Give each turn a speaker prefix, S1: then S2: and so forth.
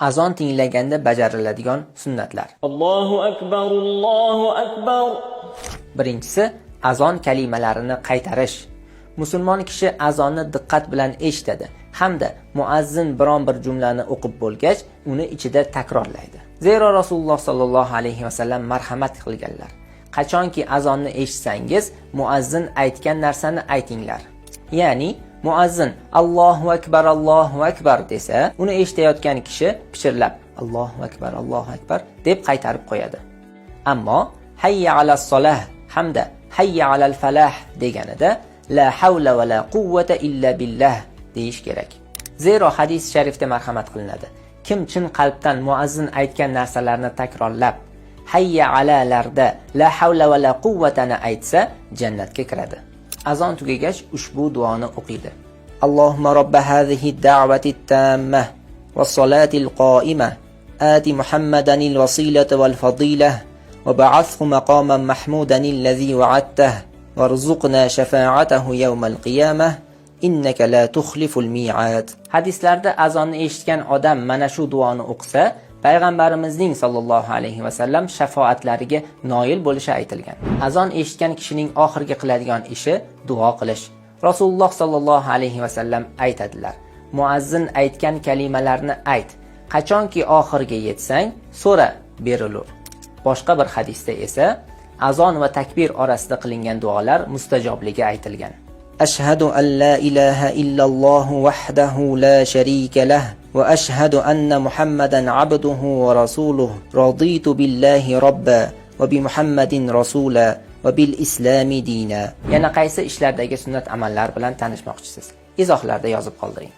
S1: Azon tinglaganda bajariladigan sunnatlar.
S2: Allohu akbar, Allohu akbar.
S1: Birinchisi, azon kalimalarini qaytarish. Musulmon kishi azonni diqqat bilan eshitadi hamda muazzin biron bir jumlani o'qib bo'lgach, uni ichida takrorlaydi. Zero Rasululloh sallallohu alayhi vasallam marhamat qilganlar. Qachonki azonni eshitsangiz, muazzin aytgan narsani aytinglar. Ya'ni muazzin Allohu akbar desa, uni eshitayotgan kishi pichirlab Allohu akbar deb qaytarib qo'yadi. Ammo hayya alas solah hamda hayya alal falah deganida la havla va la quvvata illa billah deyish kerak. Zero hadis sharifda marhamat qilinadi. Kim chin qalbdan muazzin aytgan narsalarni takrorlab, hayya alalarda la havla va la quvvatani aytsa, jannatga kiradi. Azon tugagach ushbu duoni o'qiydi. Allohumma robba hazihi da'vati tammah was salatil qoimah ati Muhammadanil wasilata wal fadilah wa ba'athhu maqaman mahmudan allazi wa'adtah warzuqna shafa'atahu yawmal qiyamah innaka la tukhliful mi'ad. Hadislarda azonni eshitgan odam mana shu duoni o'qisa, payg'ambarimizning sallallohu alayhi vasallam shafoatlariga noil bo'lishi aytilgan. Azon eshitgan kishining oxirgi qiladigan ishi duo qilish. Rasululloh sallallohu alayhi vasallam aytadilar: muazzin aytgan kalimalarni ayt. Qachonki oxirga yetsang, so'ra, berilur. Boshqa bir hadisda esa azon va takbir orasida qilingan duolar mustajobligi aytilgan. Ashhadu an la ilaha illalloh wahdahu la sharika lah va ashhadu anna Muhammadan abduhu va rasuluhu raditu billahi robba va bi Muhammadin rasula va bil islami dina. Yana qaysi ishlardagi sunnat amallar bilan tanishmoqchisiz? Izohlarda yozib qoldiring.